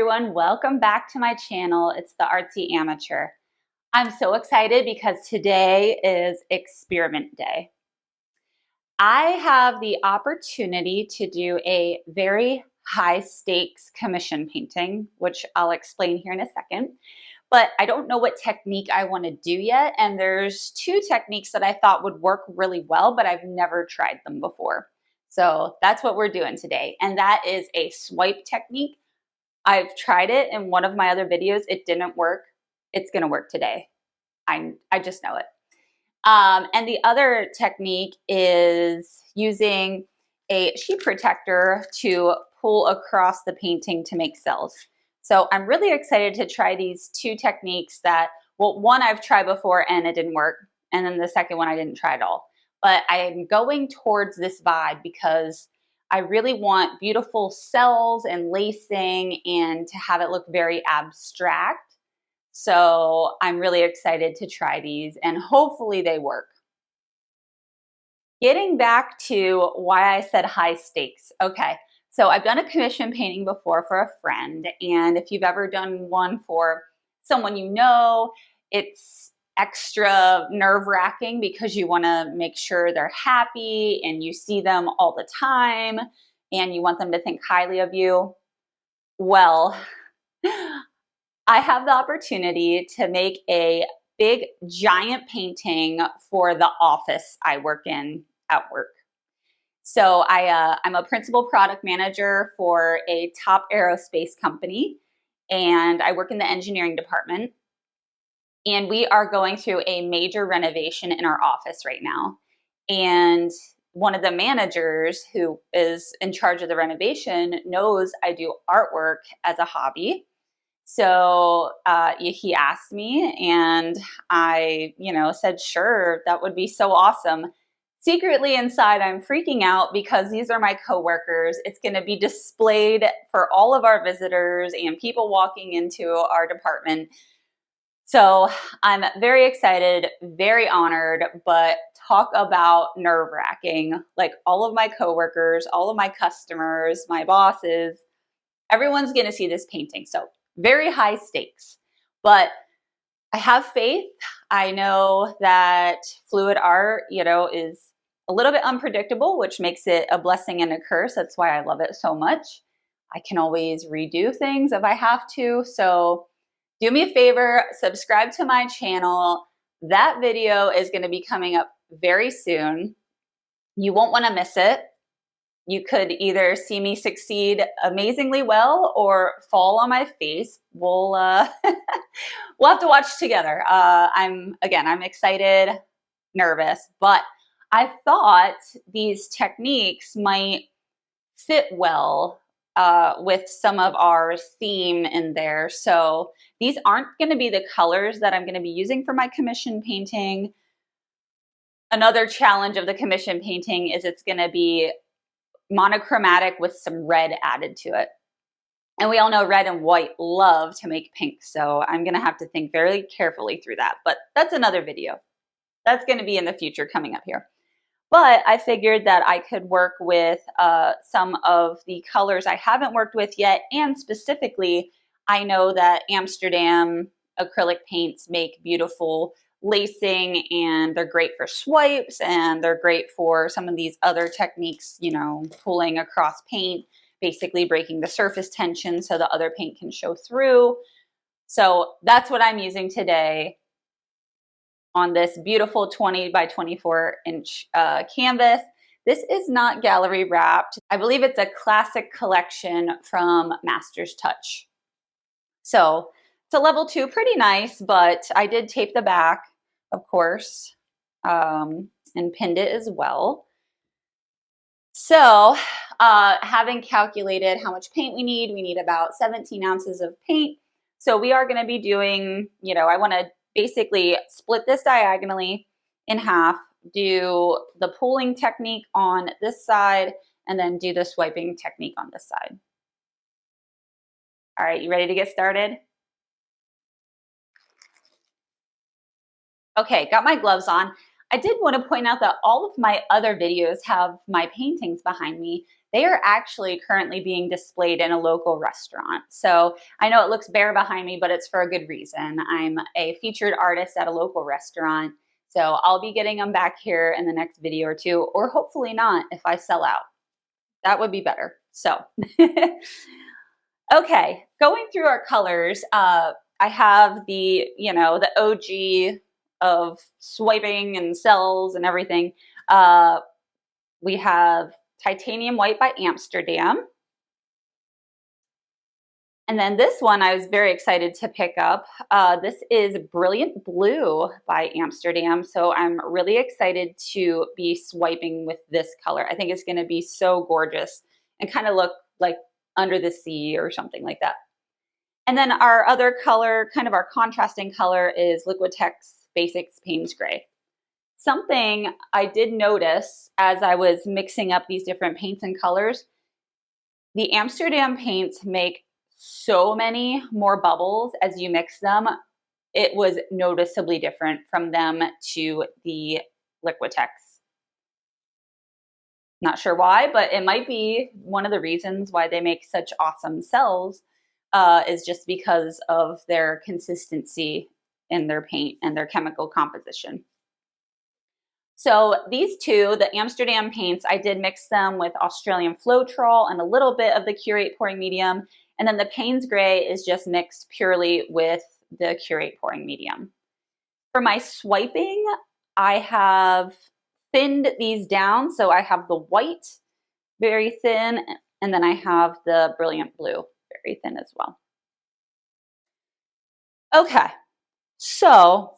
everyone, welcome back to my channel. It's the Artsy Amateur. I'm so excited because today is experiment day. I have the opportunity to do a very high stakes commission painting, which I'll explain here in a second. But I don't know what technique I want to do yet. And there's two techniques that I thought would work really well, but I've never tried them before. So that's what we're doing today. And that is a swipe technique. I've tried it in one of my other videos. It didn't work. It's going to work today. I just know it. And the other technique is using a sheet protector to pull across the painting to make cells. So I'm really excited to try these two techniques that, well, one I've tried before and it didn't work. And then the second one I didn't try at all. But I am going towards this vibe because I really want beautiful cells and lacing and to have it look very abstract. So I'm really excited to try these and hopefully they work. Getting back to why I said high stakes. Okay, so I've done a commission painting before for a friend, and if you've ever done one for someone you know, it's extra nerve-wracking because you want to make sure they're happy and you see them all the time and you want them to think highly of you. Well, I have the opportunity to make a big giant painting for the office I work in at work. So I'm a principal product manager for a top aerospace company, and I work in the engineering department. And we are going through a major renovation in our office right now. And one of the managers who is in charge of the renovation knows I do artwork as a hobby. So he asked me and I, said, sure, that would be so awesome. Secretly inside, I'm freaking out because these are my coworkers. It's going to be displayed for all of our visitors and people walking into our department. So I'm very excited, very honored, but talk about nerve-wracking. Like all of my coworkers, all of my customers, my bosses, everyone's going to see this painting. So very high stakes, but I have faith. I know that fluid art, is a little bit unpredictable, which makes it a blessing and a curse. That's why I love it so much. I can always redo things if I have to. So do me a favor, subscribe to my channel. That video is going to be coming up very soon. You won't want to miss it. You could either see me succeed amazingly well or fall on my face. We'll we'll have to watch together. I'm excited, nervous, but I thought these techniques might fit well with some of our theme in there. So these aren't going to be the colors that I'm going to be using for my commission painting. Another challenge of the commission painting is it's going to be monochromatic with some red added to it. And we all know red and white love to make pink. So I'm going to have to think very carefully through that. But that's another video. That's going to be in the future coming up here. But I figured that I could work with some of the colors I haven't worked with yet. And specifically, I know that Amsterdam acrylic paints make beautiful lacing, and they're great for swipes, and they're great for some of these other techniques, pulling across paint, basically breaking the surface tension so the other paint can show through. So that's what I'm using today on this beautiful 20 by 24 inch canvas. This is not gallery wrapped. I believe it's a classic collection from Master's Touch. So it's a level 2, pretty nice, but I did tape the back, of course, and pinned it as well. So having calculated how much paint we need about 17 ounces of paint. So we are going to be doing, I want to basically split this diagonally in half, do the pulling technique on this side, and then do the swiping technique on this side. All right, you ready to get started? Okay, got my gloves on. I did want to point out that all of my other videos have my paintings behind me. They are actually currently being displayed in a local restaurant. So I know it looks bare behind me, but it's for a good reason. I'm a featured artist at a local restaurant. So I'll be getting them back here in the next video or two, or hopefully not if I sell out. That would be better. So, okay, going through our colors, I have the OG of swiping and cells and everything. We have Titanium White by Amsterdam. And then this one I was very excited to pick up. This is Brilliant Blue by Amsterdam. So I'm really excited to be swiping with this color. I think it's going to be so gorgeous and kind of look like Under the Sea or something like that. And then our other color, kind of our contrasting color, is Liquitex Basics Payne's Gray. Something I did notice as I was mixing up these different paints and colors, the Amsterdam paints make so many more bubbles as you mix them. It was noticeably different from them to the Liquitex. Not sure why, but it might be one of the reasons why they make such awesome cells is just because of their consistency in their paint and their chemical composition. So these two, the Amsterdam paints, I did mix them with Australian Floetrol and a little bit of the Curate pouring medium. And then the Payne's Gray is just mixed purely with the Curate pouring medium. For my swiping, I have thinned these down. So I have the white very thin, and then I have the Brilliant Blue very thin as well. Okay, so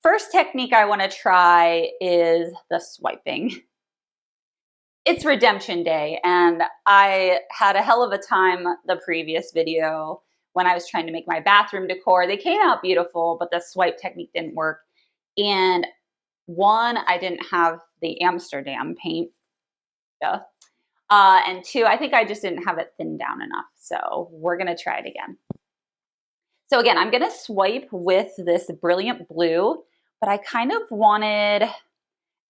first technique I want to try is the swiping. It's redemption day, and I had a hell of a time the previous video when I was trying to make my bathroom decor. They came out beautiful, but the swipe technique didn't work. And one, I didn't have the Amsterdam paint. Yeah. And two, I think I just didn't have it thinned down enough. So we're going to try it again. So again, I'm going to swipe with this Brilliant Blue, but I kind of wanted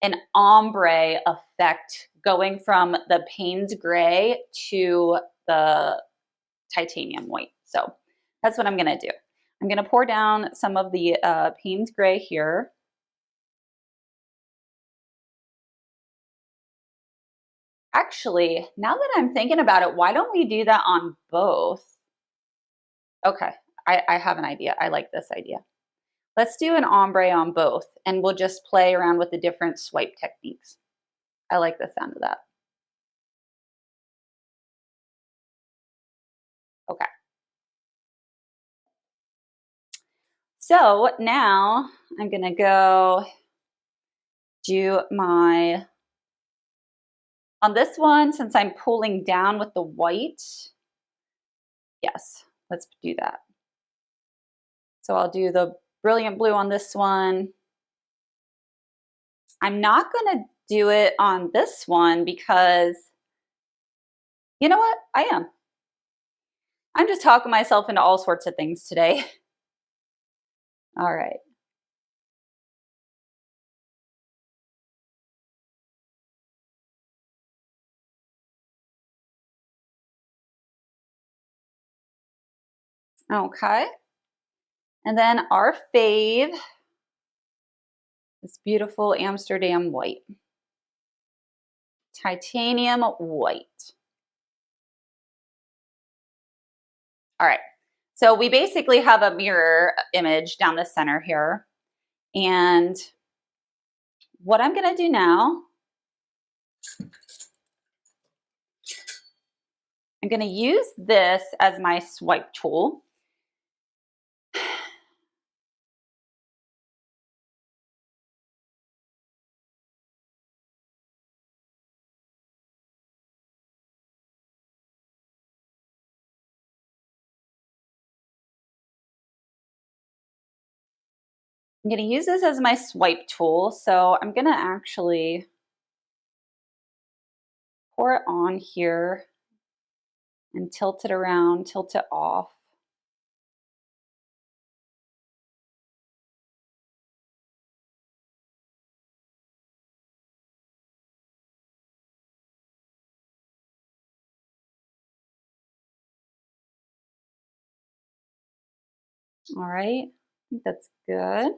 an ombre effect going from the Payne's Gray to the Titanium White. So that's what I'm going to do. I'm going to pour down some of the Payne's Gray here. Actually, now that I'm thinking about it, why don't we do that on both? Okay, I have an idea. I like this idea. Let's do an ombre on both, and we'll just play around with the different swipe techniques. I like the sound of that. Okay. So now I'm going to go do my, on this one, since I'm pulling down with the white, yes, let's do that. So I'll do the Brilliant Blue on this one. I'm not going to do it on this one because, you know what? I am. I'm just talking myself into all sorts of things today. All right. Okay. And then our fave, this beautiful Amsterdam White. Titanium White. All right. So we basically have a mirror image down the center here. And what I'm going to do now, I'm going to use this as my swipe tool. I'm going to use this as my swipe tool. So I'm going to actually pour it on here and tilt it around, tilt it off. All right, I think that's good.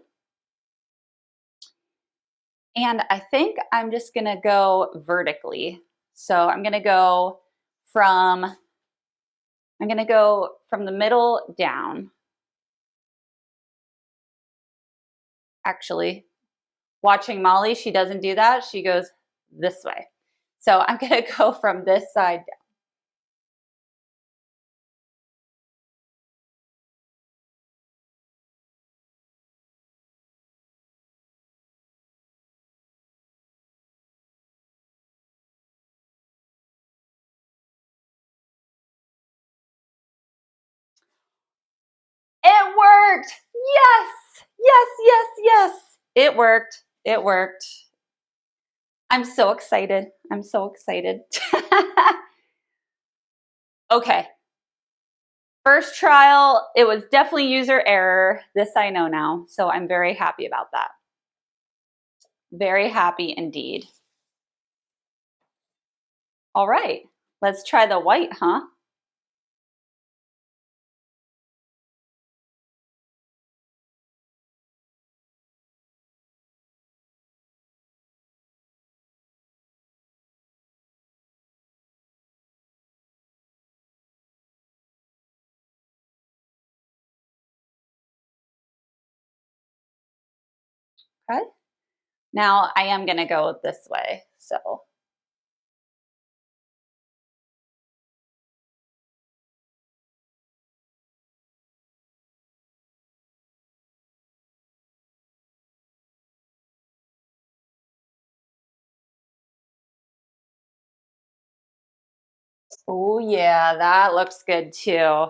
And I think I'm just gonna go vertically. So from, I'm gonna go from the middle down. Actually, watching Molly, she doesn't do that. She goes this way. So I'm gonna go from this side down. It worked! Yes! Yes, yes, yes! It worked. It worked. I'm so excited. I'm so excited. Okay. First trial, it was definitely user error. This I know now. So I'm very happy about that. Very happy indeed. All right. Let's try the white, huh? Okay. Now I am going to go this way. So, oh yeah, that looks good too.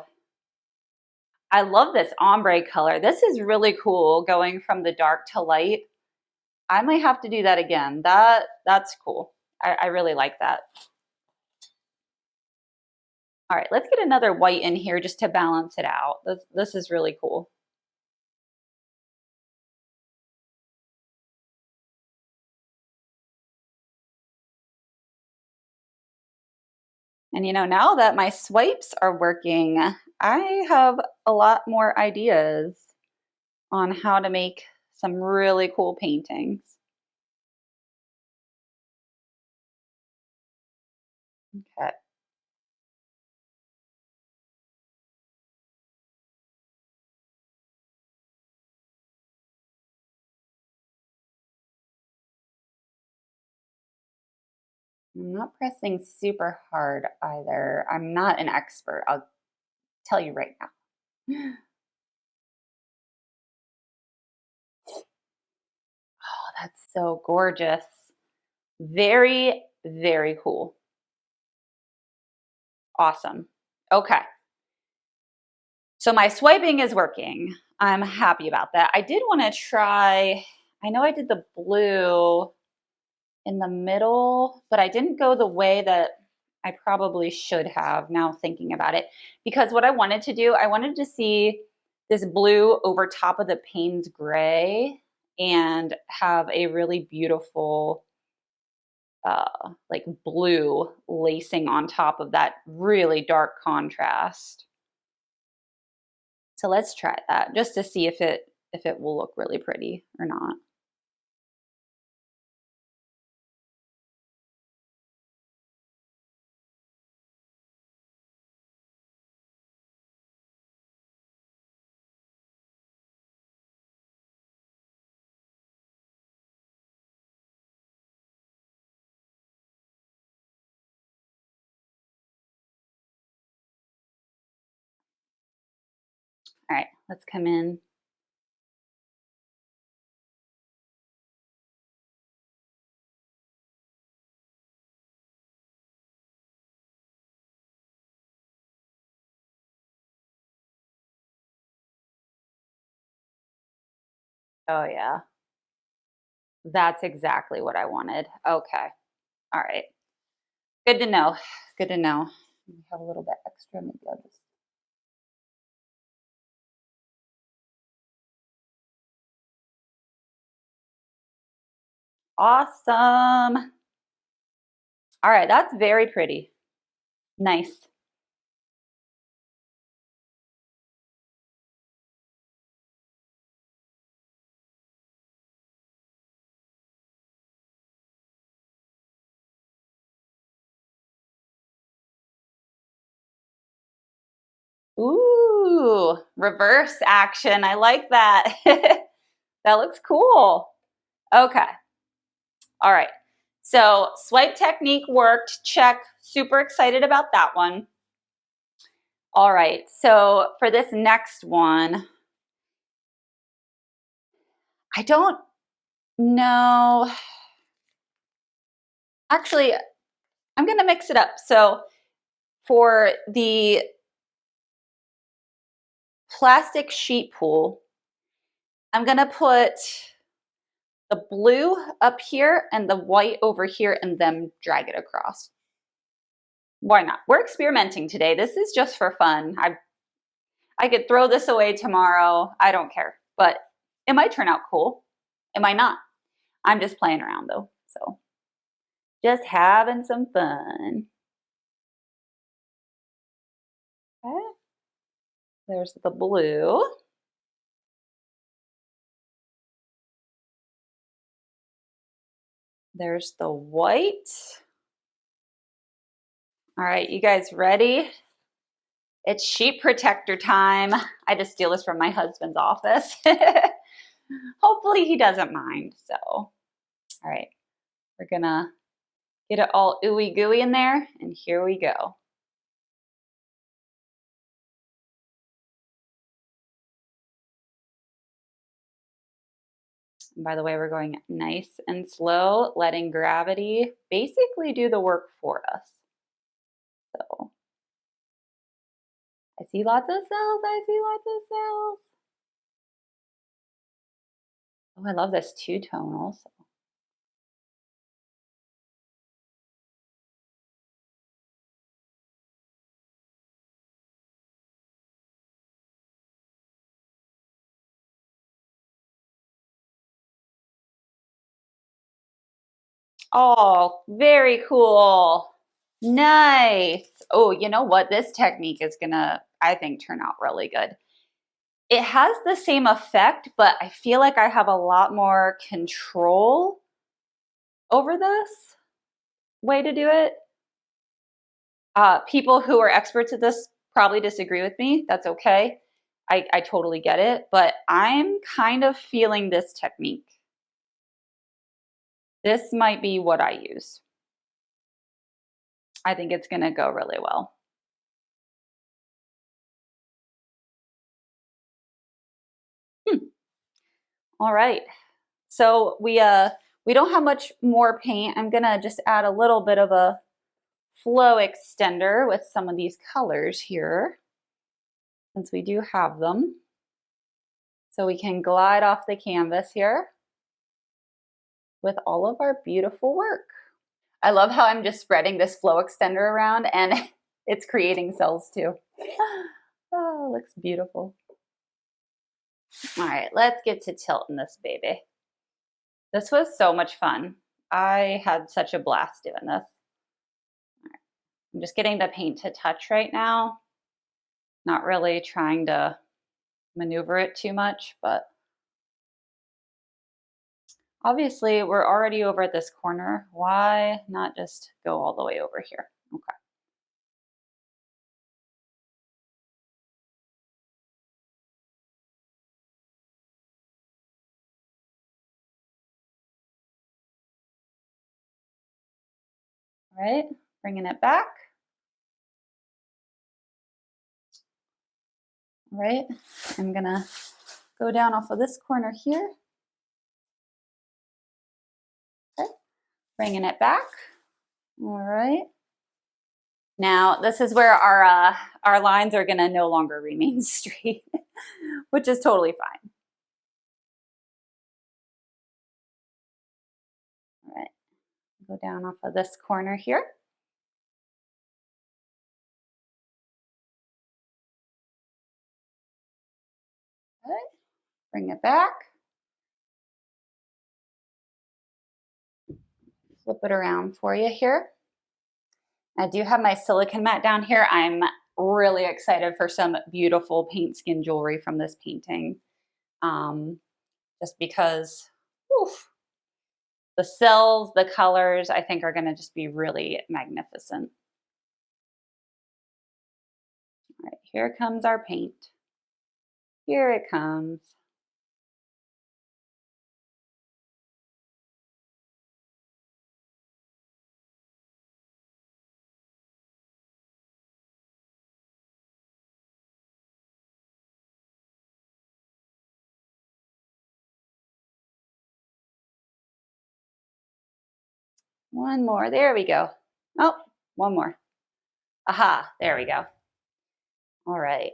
I love this ombre color. This is really cool going from the dark to light. I might have to do that again. That's cool. I really like that. All right, let's get another white in here just to balance it out. This is really cool. And now that my swipes are working, I have a lot more ideas on how to make some really cool paintings. Okay. I'm not pressing super hard either. I'm not an expert, I'll tell you right now. Oh, that's so gorgeous. Very, very cool. Awesome. Okay. So my swiping is working. I'm happy about that. I did want to try, I know I did the blue in the middle, but I didn't go the way that I probably should have now thinking about it. Because what I wanted to do, I wanted to see this blue over top of the Payne's gray and have a really beautiful like blue lacing on top of that really dark contrast. So let's try that just to see if it will look really pretty or not. All right, let's come in. Oh yeah, that's exactly what I wanted. Okay, all right. Good to know. Good to know. We have a little bit extra. Maybe I'll just. Awesome. All right, that's very pretty. Nice. Ooh, reverse action. I like that. That looks cool. Okay. All right. So swipe technique worked. Check. Super excited about that one. All right. So for this next one, I don't know. Actually, I'm going to mix it up. So for the plastic sheet pool, I'm going to put the blue up here and the white over here and then drag it across. Why not? We're experimenting today. This is just for fun. I could throw this away tomorrow. I don't care, but it might turn out cool. It might not. I'm just playing around though. So just having some fun. Okay. There's the blue. There's the white. All right, you guys ready? It's sheet protector time. I just steal this from my husband's office. Hopefully he doesn't mind. So, all right, we're gonna get it all ooey gooey in there, and here we go. And by the way, we're going nice and slow, letting gravity basically do the work for us. So I see lots of cells. I see lots of cells. Oh, I love this two-tone also. Oh, very cool. Nice. Oh, you know what? This technique is gonna, I think, turn out really good. It has the same effect, but I feel like I have a lot more control over this way to do it. People who are experts at this probably disagree with me. That's okay. I totally get it, but I'm kind of feeling this technique. This might be what I use. I think it's going to go really well. All right. So we don't have much more paint. I'm going to just add a little bit of a flow extender with some of these colors here, since we do have them. So we can glide off the canvas here with all of our beautiful work. I love how I'm just spreading this flow extender around and it's creating cells too. Oh, looks beautiful. All right, let's get to tilting this baby. This was so much fun. I had such a blast doing this. All right. I'm just getting the paint to touch right now. Not really trying to maneuver it too much, but obviously we're already over at this corner. Why not just go all the way over here? Okay. All right, bringing it back. All right, I'm gonna go down off of this corner here. Okay, bringing it back. All right. Now this is where our lines are gonna no longer remain straight, which is totally fine. All right, go down off of this corner here. Okay, bring it back. Flip it around for you here. I do have my silicone mat down here. I'm really excited for some beautiful paint skin jewelry from this painting. Just because oof, the cells, the colors, I think are going to just be really magnificent. All right, Here comes our paint. Here it comes. One more. There we go. Oh, one more. Aha, there we go. All right.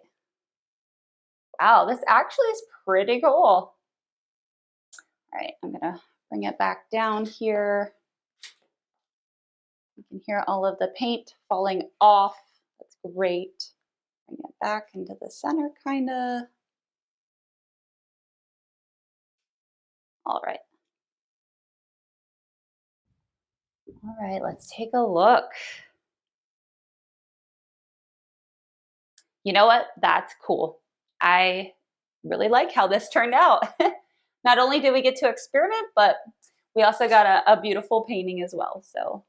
Wow, this actually is pretty cool. All right, I'm gonna bring it back down here. You can hear all of the paint falling off. That's great. Bring it back into the center, kinda. All right. All right, let's take a look. You know what? That's cool. I really like how this turned out. Not only did we get to experiment, but we also got a beautiful painting as well. So,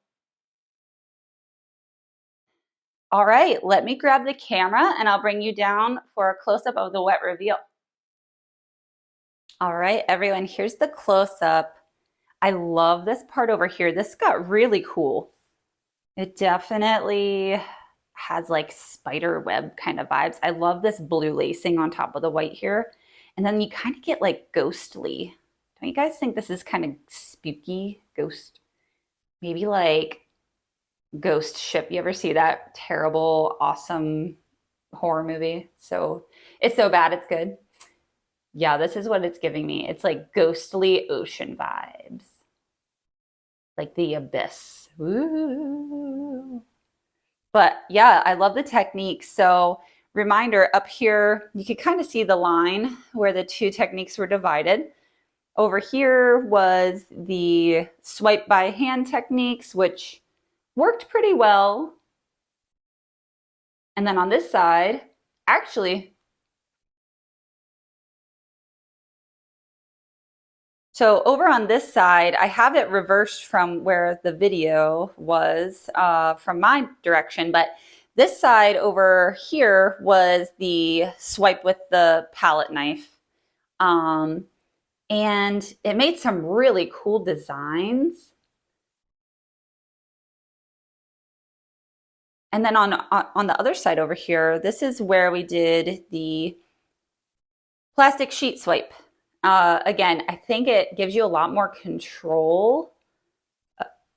all right, let me grab the camera and I'll bring you down for a close-up of the wet reveal. All right, everyone, here's the close-up. I love this part over here. This got really cool. It definitely has like spider web kind of vibes. I love this blue lacing on top of the white here. And then you kind of get like ghostly. Don't you guys think this is kind of spooky? Ghost, maybe like Ghost Ship. You ever see that terrible, awesome horror movie? So it's so bad, it's good. Yeah, this is what it's giving me. It's like ghostly ocean vibes, like the abyss. Ooh. But yeah, I love the technique. So reminder up here, you could kind of see the line where the two techniques were divided. Over here was the swipe by hand techniques, which worked pretty well. And then on this side, actually, so over on this side, I have it reversed from where the video was from my direction, but this side over here was the swipe with the palette knife. And it made some really cool designs. And then on the other side over here, this is where we did the plastic sheet swipe. Again, I think it gives you a lot more control,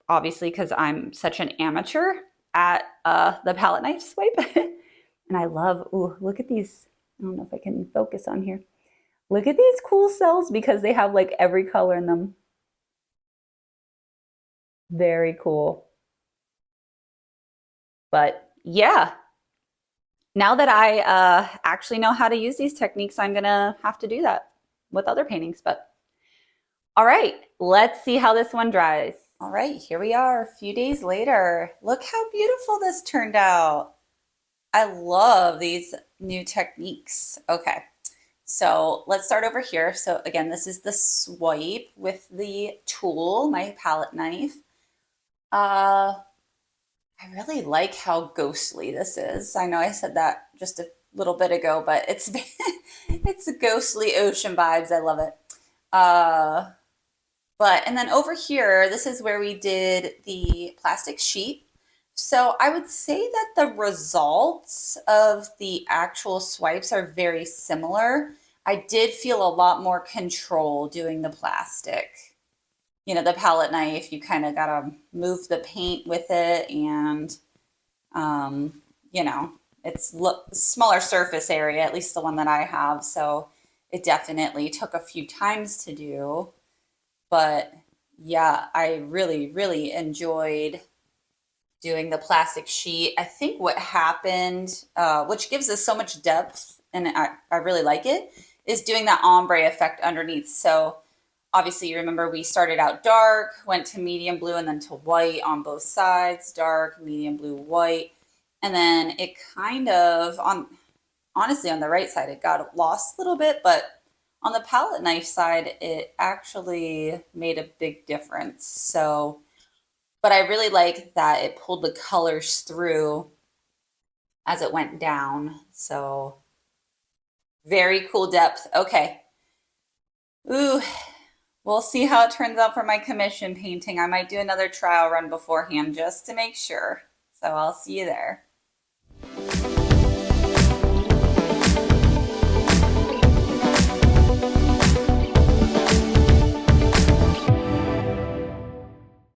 obviously, because I'm such an amateur at the palette knife swipe. And I love, ooh, look at these. I don't know if I can focus on here. Look at these cool cells because they have like every color in them. Very cool. But yeah, now that I actually know how to use these techniques, I'm gonna have to do that with other paintings. But all right, let's see how this one dries. All right, here we are a few days later. Look how beautiful this turned out. I love these new techniques. Okay, so let's start over here. So again, this is the swipe with the tool, my palette knife. I really like how ghostly this is. I know I said that just a little bit ago, but it's it's ghostly ocean vibes. I love it. Uh, and then over here, this is where we did the plastic sheet. So I would say that the results of the actual swipes are very similar. I did feel a lot more control doing the plastic. You know, the palette knife, you kind of got to move the paint with it and, you know, it's smaller surface area, at least the one that I have. So it definitely took a few times to do. But yeah, I really, really enjoyed doing the plastic sheet. I think what happened, which gives us so much depth, and I really like it, is doing that ombre effect underneath. So obviously, you remember we started out dark, went to medium blue, and then to white on both sides, dark, medium blue, white. And then it kind of, honestly, on the right side, it got lost a little bit, but on the palette knife side, it actually made a big difference. So, but I really like that it pulled the colors through as it went down. So very cool depth. Okay. Ooh, we'll see how it turns out for my commission painting. I might do another trial run beforehand just to make sure. So I'll see you there.